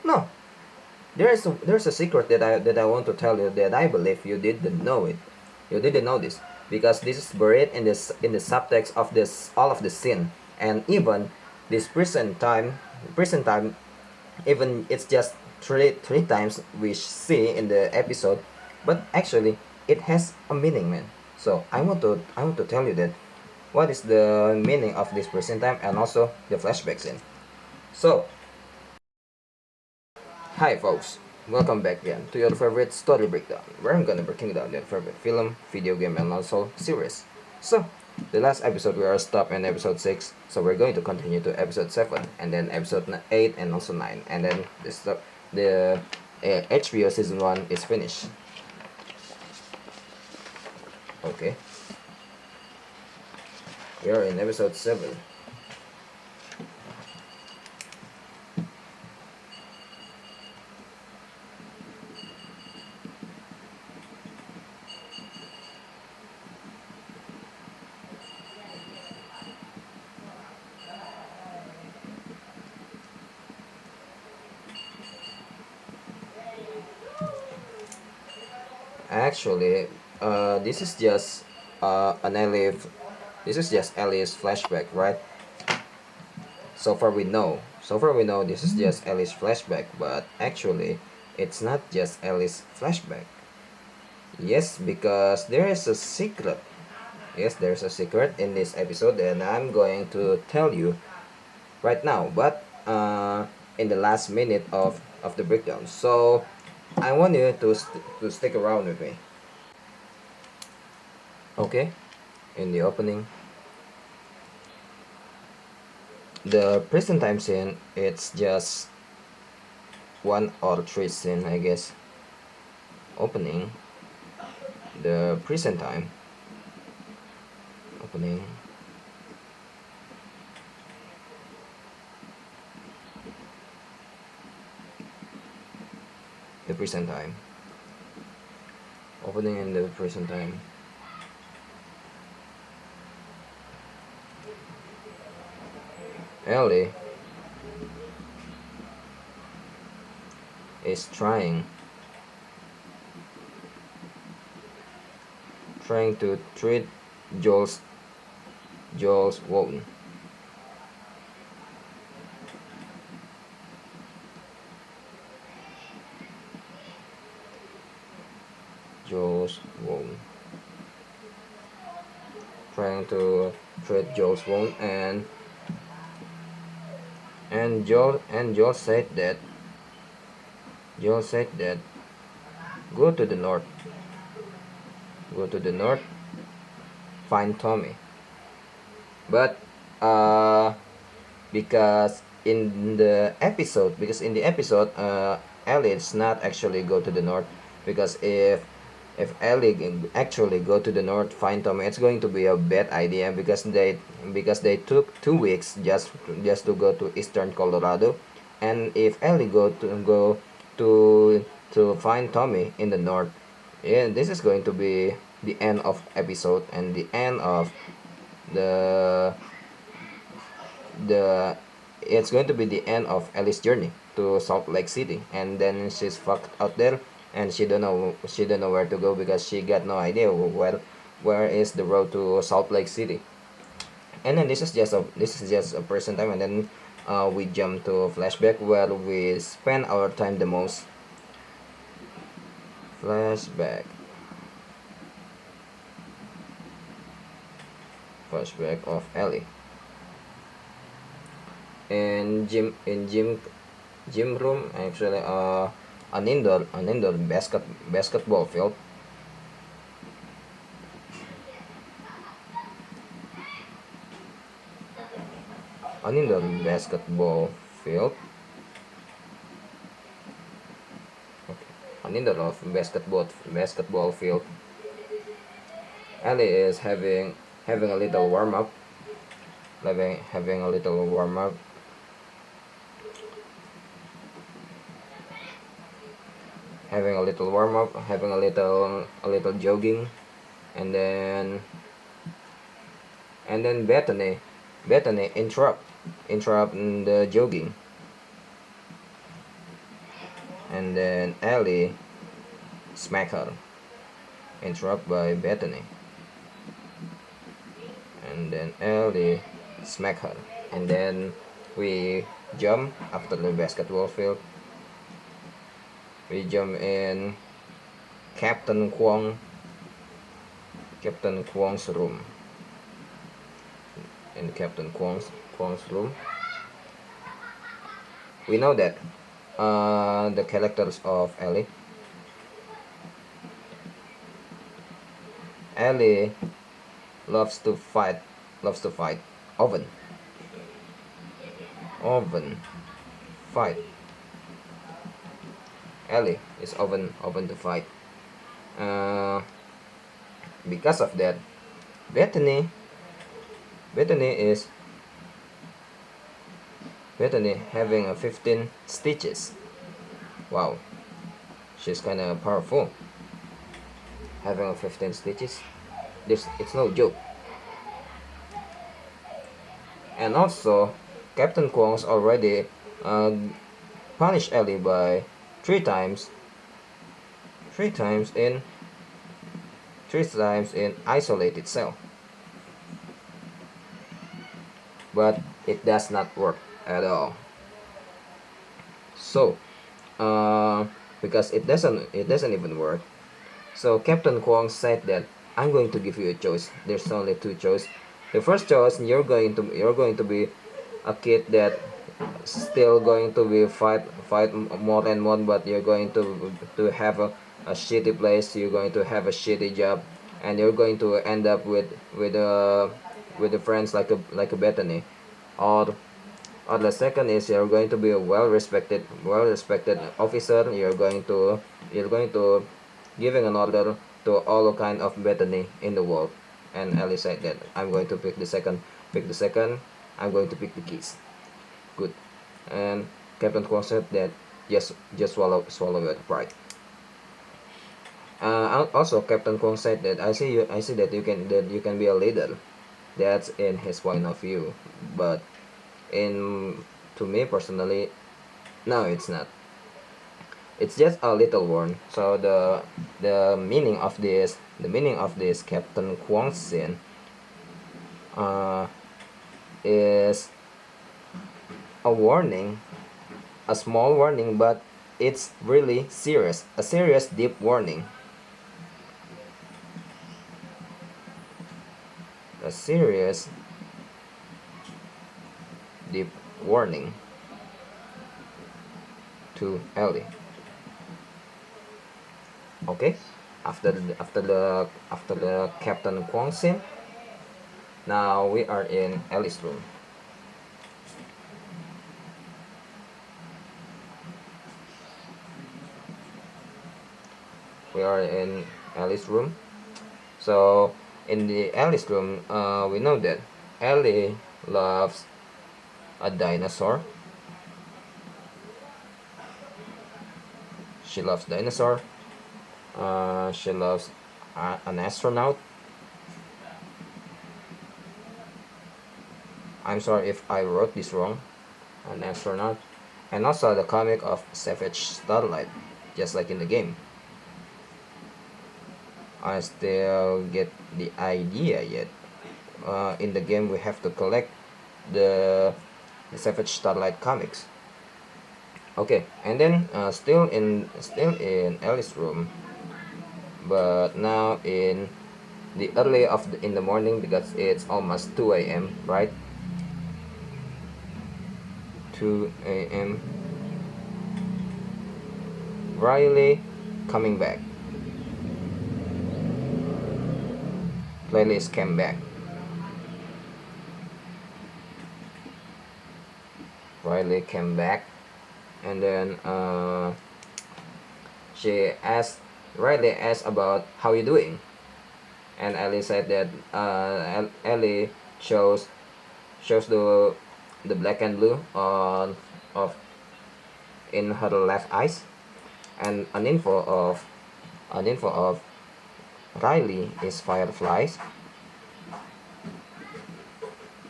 No, there's a secret that I want to tell you that I believe you didn't know it. You didn't know this because this is buried in the subtext of this all of the scene, and even this present time, even it's just three times we see in the episode, but actually it has a meaning, man. So I want to tell you that what is the meaning of this present time and also the flashback scene. So hi folks, welcome back again to your favorite story breakdown, where I'm gonna breaking down your favorite film, video game, and also series. So, the last episode we are stopped in episode 6, so we're going to continue to episode 7, and then episode 8 and also 9, and then the HBO season 1 is finished. Okay, we are in episode 7. Actually, this is just an Ellie. This is just Ellie's flashback, right? So far we know this is just Ellie's flashback, but actually it's not just Ellie's flashback. Yes, because there is a secret. Yes, there's a secret in this episode, and I'm going to tell you right now, but in the last minute of the breakdown. So I want you to stick around with me. Okay, in the opening, the present time scene, it's just one or three scene, I guess. Opening, the present time, opening, the present time, opening in the present time. Ellie is trying to treat Joel's wound. Joel's wound. Trying to treat Joel's wound, and Joel said that go to the north, go to the north, find Tommy. But because in the episode Elliott's not actually go to the north, because if Ellie actually go to the north find Tommy, it's going to be a bad idea because they took 2 weeks just to go to eastern Colorado, and if Ellie to find Tommy in the north, yeah, this is going to be the end of episode and the end of the the it's going to be the end of Ellie's journey to Salt Lake City, and then she's fucked out there, and she don't know where to go because she got no idea where is the road to Salt Lake City. And then this is just a present time, and then we jump to flashback where we spend our time the most. Flashback, flashback of Ellie in gym room, actually an indoor basketball field. An indoor basketball field. Okay. An indoor of basketball field. Ellie is having a little warm up, having a little warm up, having a little jogging, and then Bethany interrupt the jogging. and then Ellie smack her, interrupt by Bethany, and then Ellie smack her, and then we jump after the basketball field. We jump in Captain Kwong's room. In Captain Kwong's room, we know that the characters of Ellie loves to fight Oven fight. Ellie is open to fight. uh, because of that, Bethany is having a 15 stitches. Wow, she's kind of powerful. Having a 15 stitches, it's no joke. And also, Captain Kwong's already uh, punished Ellie by three times in isolated cell. But it does not work at all. So, because it doesn't even work. So Captain Kwong said that I'm going to give you a choice. There's only two choices. The first choice, you're going to be a kid that still going to be fight more and more, but you're going to have a shitty place. You're going to have a shitty job, and you're going to end up with the friends like a Bethany, or the second is you're going to be a well respected officer. You're going to giving an order to all kind of Bethany in the world. And Ellie said that I'm going to pick the second. I'm going to pick the keys. Good. And Captain Kwong said that just swallow your pride. Also, Captain Kwong said that I see that you can be a leader. That's in his point of view, but to me personally, no, it's not. It's just a little worn. So the meaning of this Captain Kwong scene is a warning, a small warning, but it's really serious, a serious deep warning. A serious deep warning to Ellie. Okay, after the Captain Kwong scene, now we are in Ellie's room. We are in Ellie's room. So in the Ellie's room, we know that Ellie loves a dinosaur. She loves dinosaur. She loves an astronaut. I'm sorry if I wrote this wrong. An astronaut. And also the comic of Savage Starlight, just like in the game. I still get the idea yet. In the game we have to collect the Savage Starlight comics. Okay, and then still in Ellie's room, but now in the early in the morning, because it's almost 2 a.m. right? 2 a.m. Riley coming back. Playlist came back. Riley came back, and then Riley asked about how you doing, and Ellie said that Ellie shows the black and blue in her left eyes, and an info of Riley is fireflies.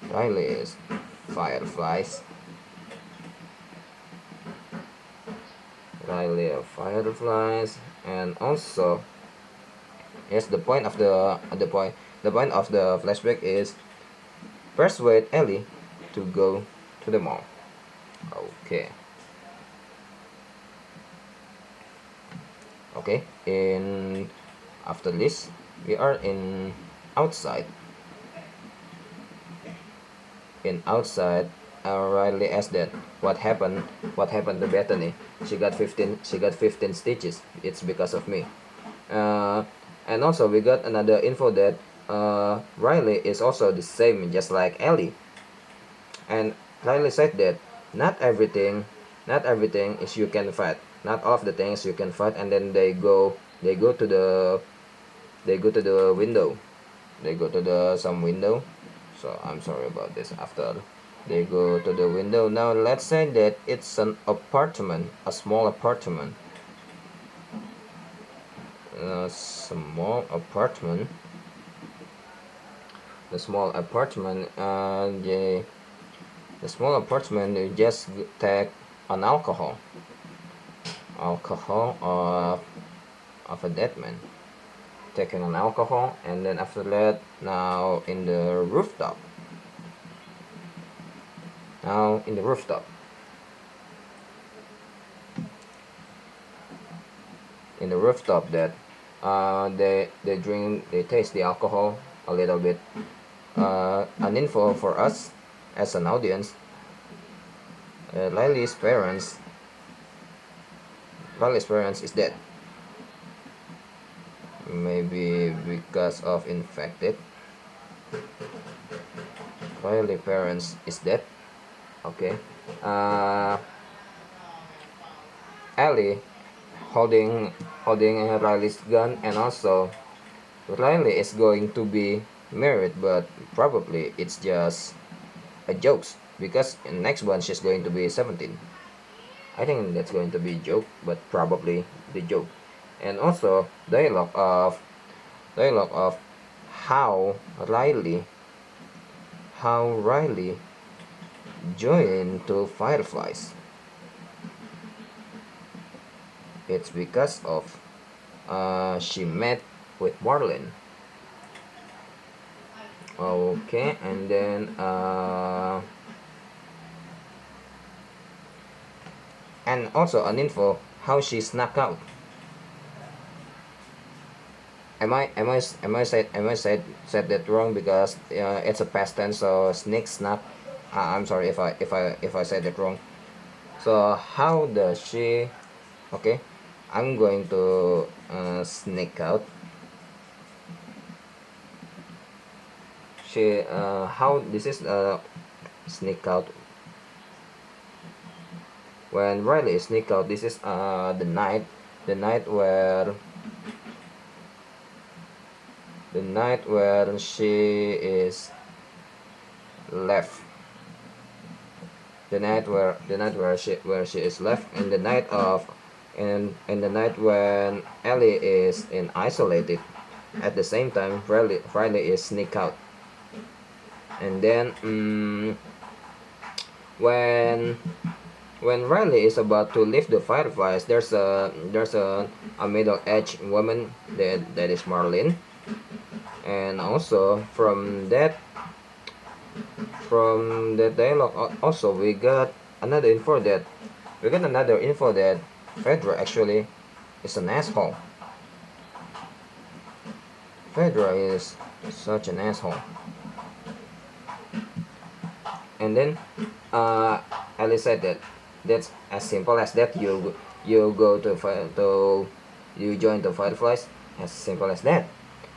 Riley is fireflies. Riley of fireflies, and also yes, the point of the flashback is persuade Ellie to go to the mall. Okay. Okay. In after this, we are in outside. In outside, Riley asked that what happened. What happened to Bethany? She got 15. She got 15 stitches. It's because of me. Uh, and also we got another info that Riley is also the same, just like Ellie. And Riley said that not everything, not everything is you can fight. Not all of the things you can fight. And then they go to the, they go to the window. They go to the some window. So I'm sorry about this. After they go to the window, now let's say that it's an apartment, a small apartment. Small apartment. The small apartment. The small apartment. You just take an alcohol of a dead man. Taking an alcohol, and then after that, now in the rooftop. Now in the rooftop. In the rooftop that they drink, they taste the alcohol a little bit. An info for us as an audience. Riley's parents is dead. Maybe because of infected. Riley's parents is dead. Okay. Ellie holding Riley's gun, and also Riley is going to be married, but probably it's just a joke because in next one she's going to be 17. I think that's going to be a joke, but probably the joke. And also dialogue of how Riley joined to Fireflies. It's because of she met with Marlin. Okay, and then and also an info how she snuck out. Am I said that wrong because it's a past tense, so snuck. I'm sorry if I said that wrong. So how does she? Okay, I'm going to sneak out. She how this is sneak out. When Riley sneak out, this is the night where she is left. The night where she is left, and the night of and the night when Ellie is in isolated. At the same time, Riley is sneak out. And then when Riley is about to leave the Fireflies, there's a middle-aged woman that is Marlene. And also from that dialogue also we got another info that Fedra actually is an asshole. Fedra is such an asshole. And then Alice said that that's as simple as that. You go to you join the Fireflies, as simple as that.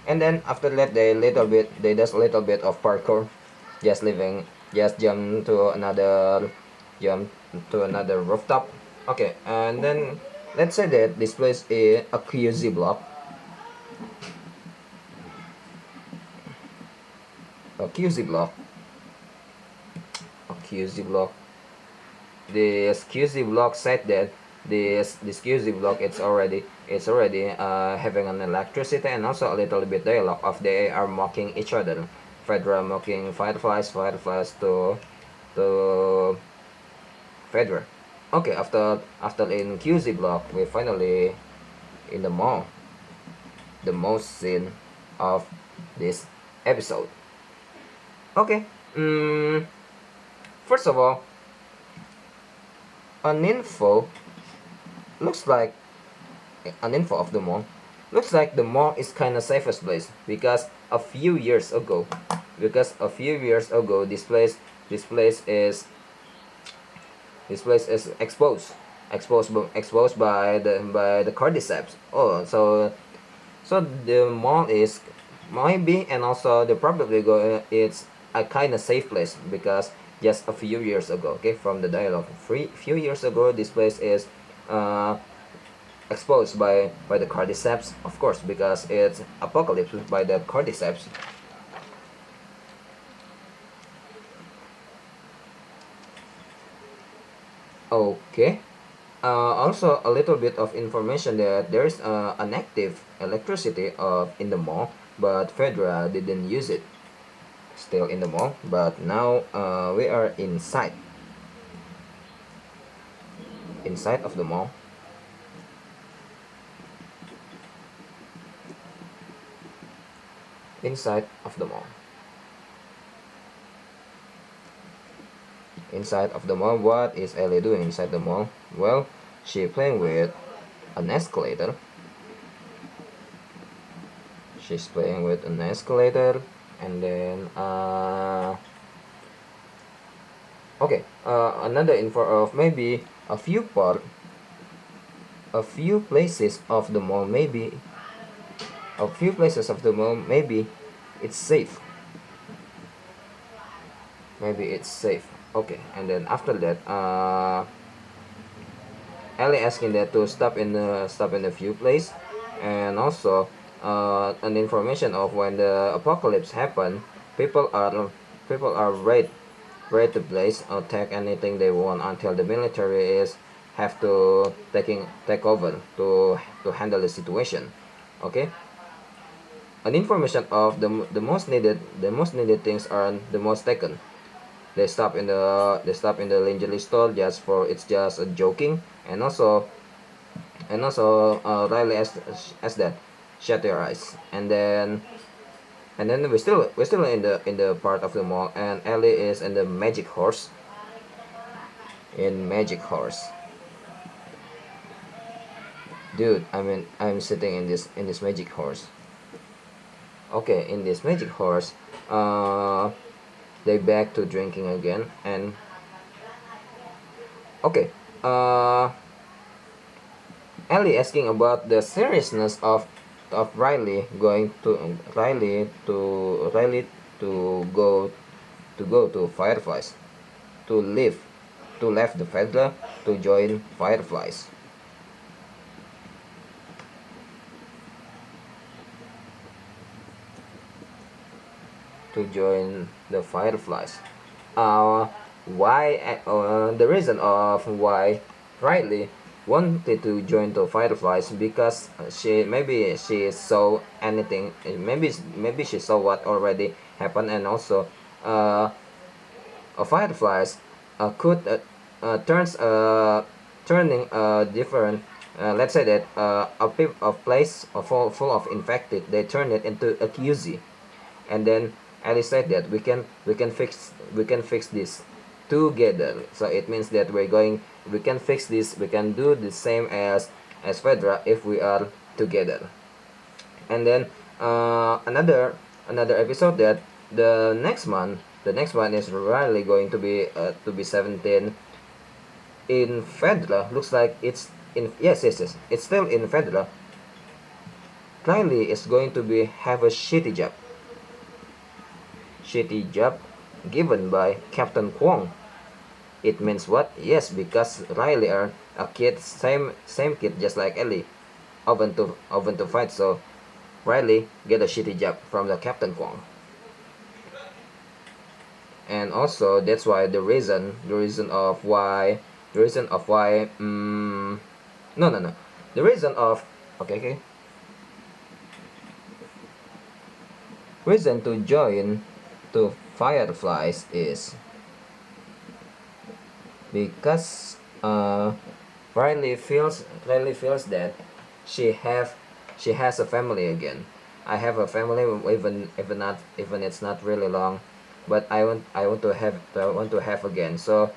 And then after that they does a little bit of parkour, just jump to another rooftop. Okay, and then let's say that this place is a QZ block. A QZ block. A QZ block. This QZ block said that this QZ block it's already having an electricity, and also a little bit dialogue of they are mocking each other. Fedra mocking Fireflies to Fedra. Okay, after in QZ block, we finally in the mall, the most scene of this episode. Okay. First of all, an info looks like an info of the mall. Looks like the mall is kind of safest place because a few years ago, this place is exposed, exposed by the cordyceps. Oh, so the mall is maybe, and also the probably go it's a kind of safe place because just a few years ago, okay, from the dialogue, few years ago, this place is uh, exposed by the cordyceps, of course, because it's apocalypse by the cordyceps. Okay. Also, a little bit of information that there is an active electricity in the mall, but Fedra didn't use it. Still in the mall, but now we are inside of the mall. Inside of the mall. Inside of the mall, what is Ellie doing inside the mall? Well, she playing with an escalator. She's playing with an escalator, and then okay, another info of maybe a few places of the mall, maybe it's safe. Maybe it's safe. Okay, and then after that, Ellie asking that to stop in a few place, and also an information of when the apocalypse happen, people are people are ready to place or take anything they want until the military is have to take over to handle the situation. Okay, an information of the most needed things are the most taken. They stop in the lingerie store just for it's just a joking, and also Riley as that shut your eyes, and then we're still in the part of the mall, and Ellie is in the magic horse. Dude, I mean, I'm sitting in this magic horse. Okay, in this magic horse, they back to drinking again, and okay, Ellie asking about the seriousness of Riley to go to Fireflies, to leave to left the Fedra to join Fireflies. To join the Fireflies. Why? The reason of why Riley wanted to join the Fireflies because she saw anything. Maybe she saw what already happened, and also uh, Fireflies could turns turning different. Let's say that a place full of infected, they turn it into a QZ, and then Alice said that we can fix this together. So it means that we can fix this, we can do the same as Fedra if we are together. And then another episode that the next one is really going to be 17 in Fedra. Looks like it's in yes, it's still in Fedra. Riley is going to be have a shitty job given by Captain Kwong. It means what? Yes, because Riley are a kid, same kid just like Ellie, open to fight. So Riley get a shitty job from the Captain Kwong, and also that's why the reason of why no, the reason of okay, reason to join to Fireflies is because uh, Riley feels that she have she has a family again. I have a family, even it's not really long, but I want to have again. So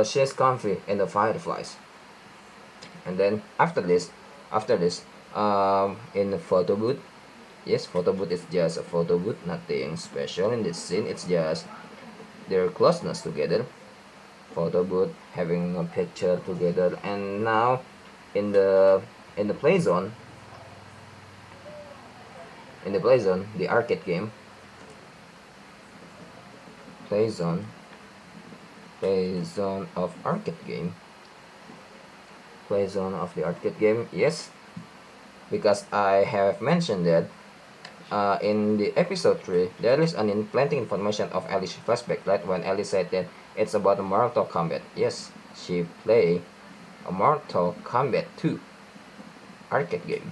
she's comfy in the fireflies. And then after this, in the photo booth. Yes, photo booth is just a photo booth, nothing special in this scene. It's just their closeness together. Photo booth having a picture together, and now in the in the play zone, the arcade game, play zone, play zone of arcade game, play zone of the arcade game. Yes, because I have mentioned that in the episode 3, there is an plenty information of Ellie's flashback, right? When Ellie said that it's about a Mortal Kombat. Yes, she play a Mortal Kombat 2 arcade game.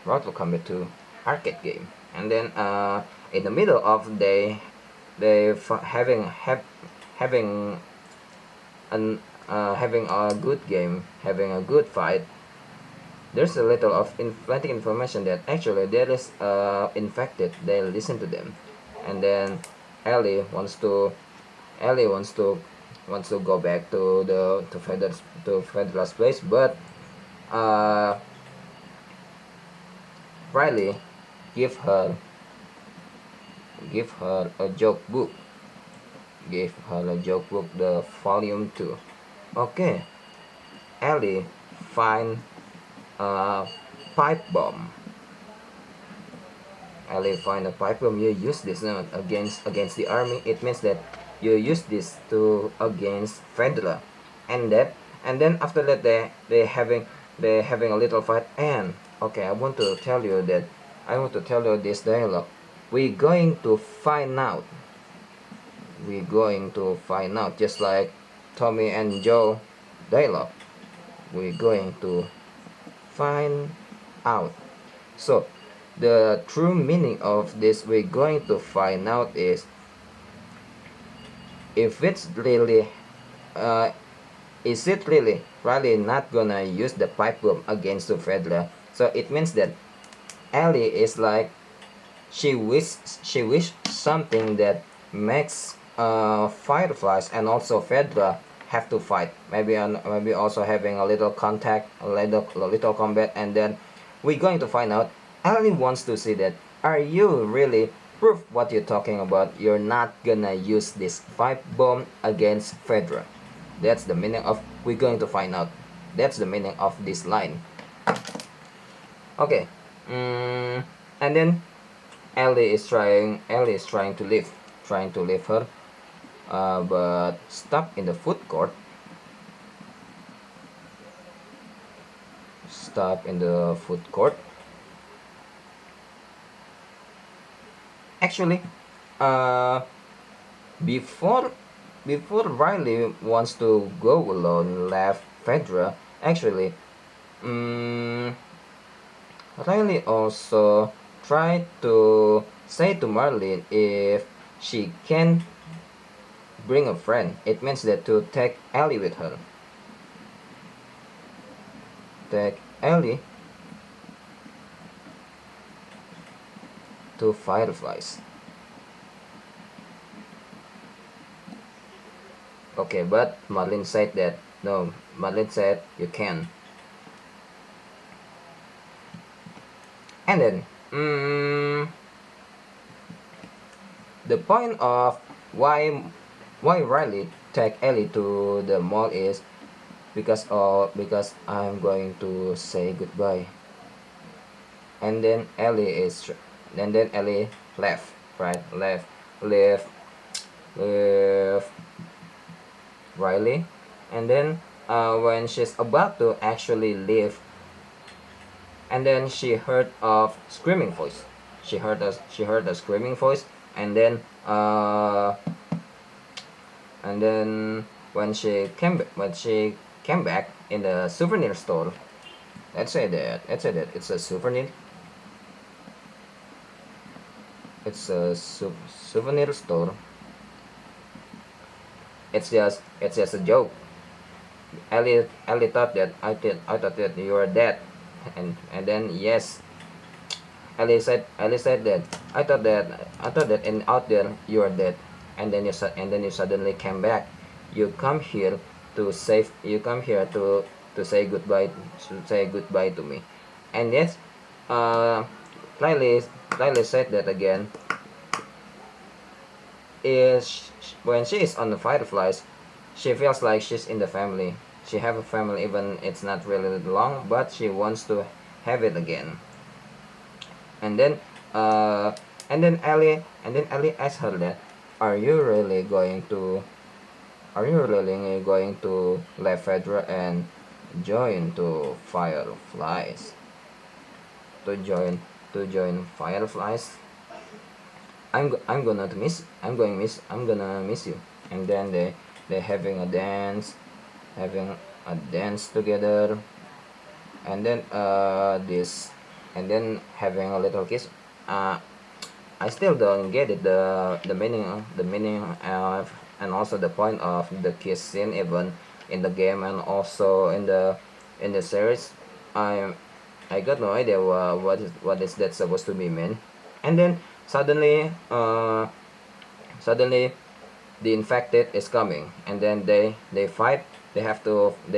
Mortal Kombat 2 arcade game. And then in the middle of having an having a good game, having a good fight. There's a little of plenty information that actually there is infected. They listen to them, and then Ellie wants to Ellie wants to go back to the to Federa's place, but uh, Riley give her give her a joke book. Give her a joke book, the volume 2. Okay, Ellie find a pipe bomb. Ellie find a pipe bomb. You use this now against the army. It means that you use this to against Fedra, and then after that they having a little fight. And okay, I want to tell you this dialogue. We're going to find out. We're going to find out, just like Tommy and Joe dialogue. We're going to find out. So the true meaning of this we're going to find out is if it's really uh, is it really not gonna use the pipe bomb against the Fedra. So it means that Ellie is like she wish something that makes Fireflies and also Fedra have to fight. Maybe also having a little contact, a little combat, and then we're going to find out. Ellie wants to see that. Are you really proof what you're talking about? You're not gonna use this pipe bomb against Fedra. That's the meaning of we're going to find out. That's the meaning of this line. Okay. And then Ellie is trying to leave her, but stuck in the food court. Stuck in the food court. Actually, before Riley wants to go alone, left Fedra. Actually, Riley also tried to say to Marlene if she can bring a friend. It means that to take Ellie with her. Take Ellie to Fireflies. Okay, but Marlene said that no. Marlene said you can. And then, the point of why Riley take Ellie to the mall is because I'm going to say goodbye. And then Ellie left, right? Left Riley, and then when she's about to actually leave, and then she heard a screaming voice. She heard a screaming voice, and then when she came back in the souvenir store. Let's say that it's a souvenir. It's a souvenir store. it's just a joke. Ellie thought that I thought that you were dead, and then yes, Ellie said that I thought that and out there you are dead, and then you suddenly came back. You come here to say goodbye to me, and yes, uh, Lily said that again is when she is on the fireflies, she feels like she's in the family. She have a family even it's not really long, but she wants to have it again. And then uh and then Ellie asked her that, are you really going to leave Fedra and join to fireflies? To join fireflies? I'm gonna miss you. And then they having a dance together, and then this and then having a little kiss. uh I still don't get it, the meaning and also the point of the kiss scene, even in the game and also in the series. I i got no idea what is that supposed to be mean. And then suddenly the infected is coming, and then they fight. They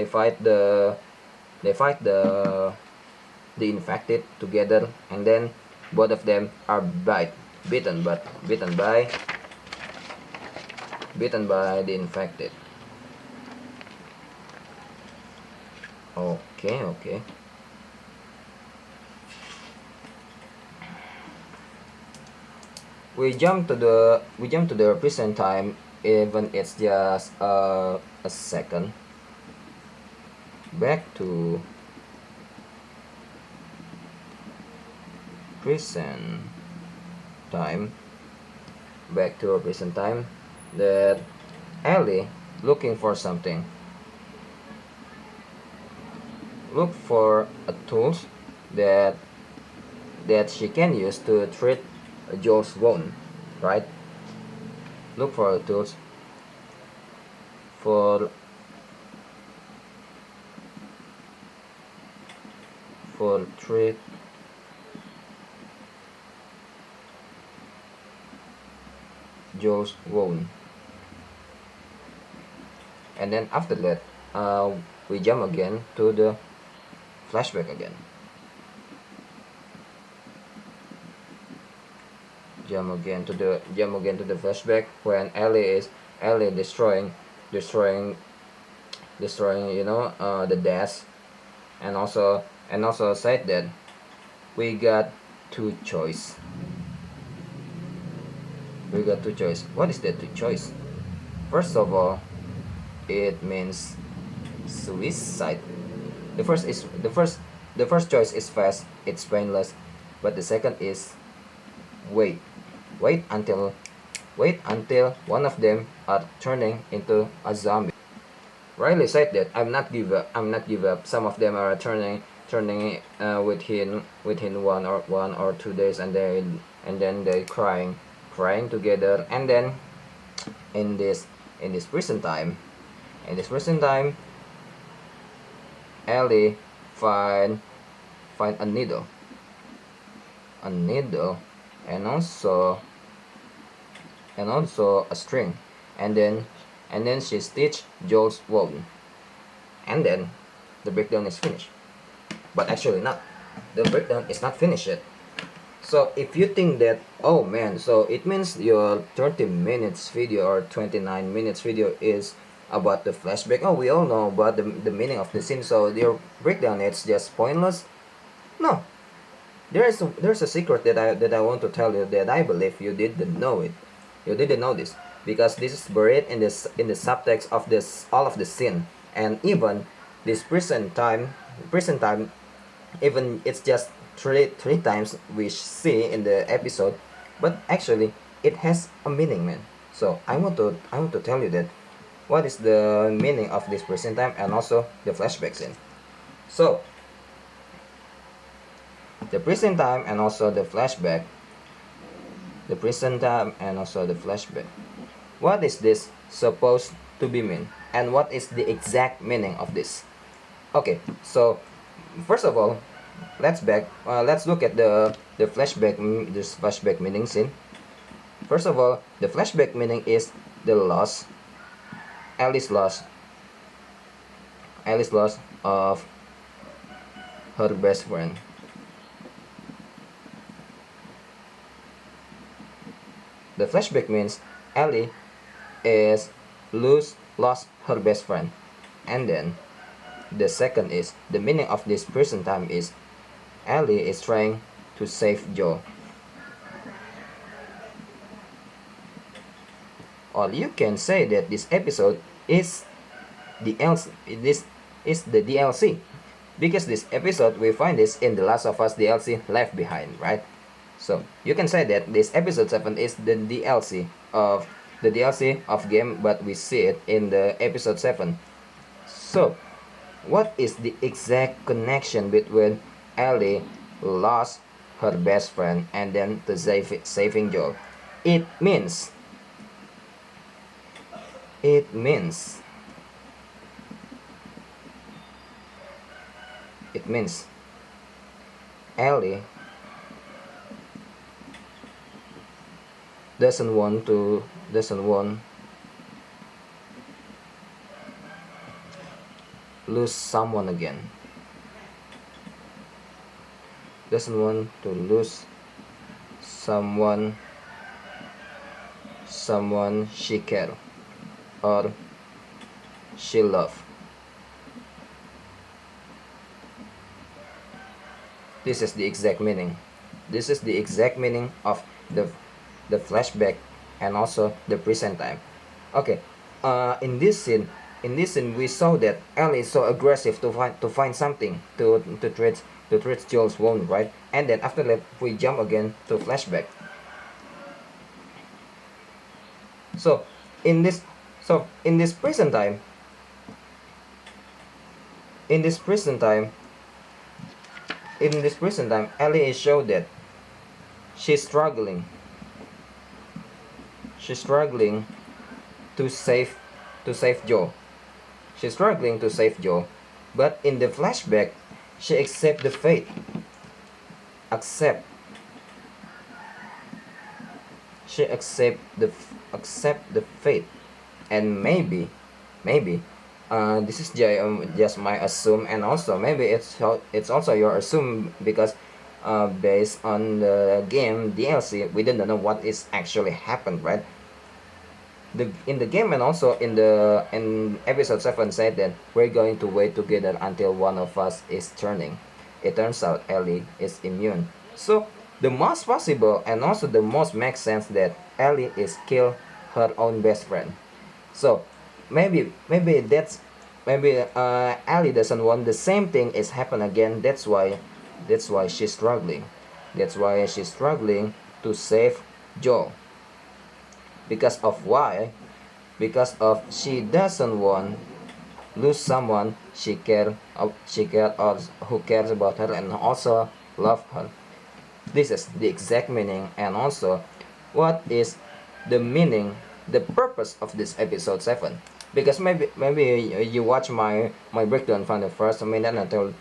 fight the infected together, and then both of them are bitten by the infected. Okay. We jump to the present time, even it's just a second. Back to present time. Back to present time. That Ellie looking for something. Look for a tools that she can use to treat Joel's wound, right? Look for tools for treat Joel's wound. And then after that, we jump again to the flashback again. Jump again to the flashback when Ellie destroying the desk, and also said that we got two choice. What is that two choice? First of all, it means suicide. The first choice is fast, it's painless, but the second is wait. Wait until one of them are turning into a zombie. Riley said that I'm not give up. Some of them are turning within 1 or 2 days, and then they crying together. And then in this present time, Ellie find a needle, and also a string, and then she stitch Joel's wound, and then the breakdown is finished. But actually not. The breakdown is not finished yet. So if you think that, oh man, so it means your 30 minutes video or 29 minutes video is about the flashback. Oh, we all know about the meaning of the scene, so your breakdown it's just pointless. No, there's a secret that I want to tell you that I believe you didn't know it. You didn't know this because this is buried in the subtext of this all of the scene, and even this present time, even it's just three times we see in the episode, but actually it has a meaning, man. So I want to tell you that what is the meaning of this present time and also the flashback scene. So the present time and also the flashback. What is this supposed to be mean, and what is the exact meaning of this. Okay, so first of all, let's look at the flashback, this flashback meaning scene. First of all, the flashback meaning is the loss, Ellie's loss, Ellie's loss of her best friend. The flashback means Ellie is lost her best friend, and then the second is the meaning of this present time is Ellie is trying to save Joe. Or you can say that this episode is DLC. This is the DLC, because this episode we find this in the Last of Us DLC Left Behind, right? So you can say that this episode 7 is the DLC of game, but we see it in the episode 7. So what is the exact connection between Ellie lost her best friend and then to saving Joel? It means it means it means Ellie doesn't want lose someone again, doesn't want to lose someone she care or she love. This is the exact meaning. This is the exact meaning of the flashback and also the present time. Okay, in this scene, we saw that Ellie is so aggressive to find something to treat Joel's wound, right? And then after that, we jump again to flashback. So in this present time, Ellie is showed that she's struggling to save Joe. She's struggling to save Joe, but in the flashback, she accept the fate. She accept the fate, and maybe this is just my assume, and also maybe it's also your assume, because based on the game DLC, we didn't know what is actually happened, right? In the game, and also in episode 7 said that we're going to wait together until one of us is turning. It turns out Ellie is immune. So the most possible and also the most makes sense that Ellie is kill her own best friend. So maybe Ellie doesn't want the same thing is happen again. That's why she's struggling. That's why she's struggling to save Joe. Because of why? Because of she doesn't want lose someone she care or who cares about her and also love her. This is the exact meaning, and also what is the meaning, the purpose of this episode 7. Because maybe you watch my breakdown from the first minute until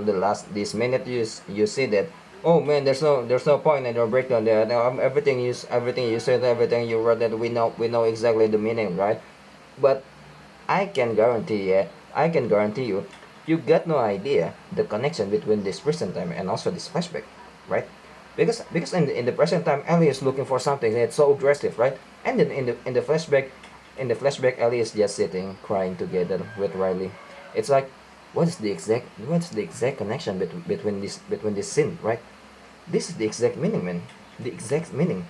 the last this minute, you see that, oh man, there's no point in your breakdown there. Now, everything you said, everything you wrote, that we know exactly the meaning, right? But I can guarantee you, you got no idea the connection between this present time and also this flashback, right? Because in the present time, Ellie is looking for something that's so aggressive, right? And then in the flashback, Ellie is just sitting crying together with Riley. It's like, what's the exact connection between this scene, right? This is the exact meaning, man. The exact meaning.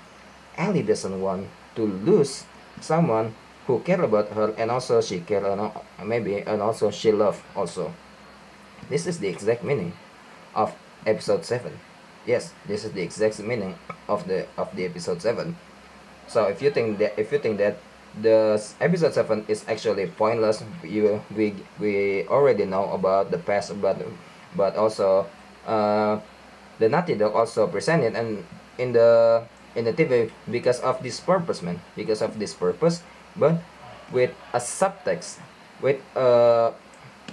Ellie doesn't want to lose someone who care about her, and also she care, maybe, and also she love also. This is the exact meaning of episode 7. Yes, this is the exact meaning of the episode 7. So if you think that the episode 7 is actually pointless, we already know about the past, but also the Naughty Dog also presented and in the TV because of this purpose, man. Because of this purpose, but with a subtext, with a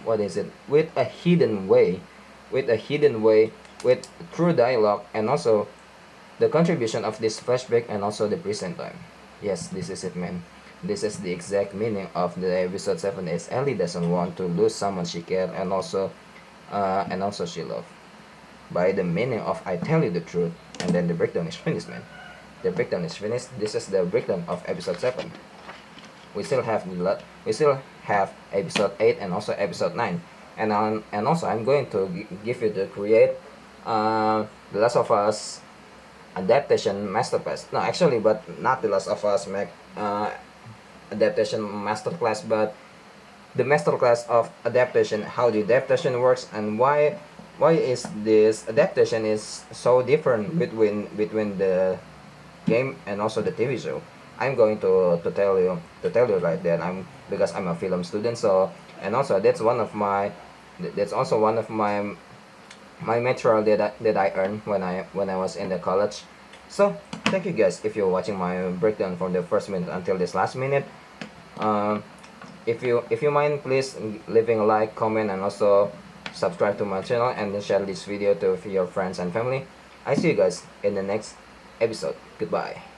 what is it? With a hidden way, with true dialogue, and also the contribution of this flashback and also the present time. Yes, this is it, man. This is the exact meaning of the episode 7 is Ellie doesn't want to lose someone she cared and also she loved. By the meaning of I tell you the truth, and then the breakdown is finished, man. The breakdown is finished. This is the breakdown of episode 7. We still have episode 8 and also episode 9. And also I'm going to give you the create The Last of Us adaptation masterclass. No, actually, but not The Last of Us adaptation masterclass, but the masterclass of adaptation, how the adaptation works, and why is this adaptation is so different between the game and also the TV show. I'm going to tell you right there. Because I'm a film student, so and also that's also one of my material that I earned when I was in the college. So thank you guys if you're watching my breakdown from the first minute until this last minute. Um, if you mind, please leaving a like, comment, and also subscribe to my channel and then share this video to your friends and family. I see you guys in the next episode. Goodbye.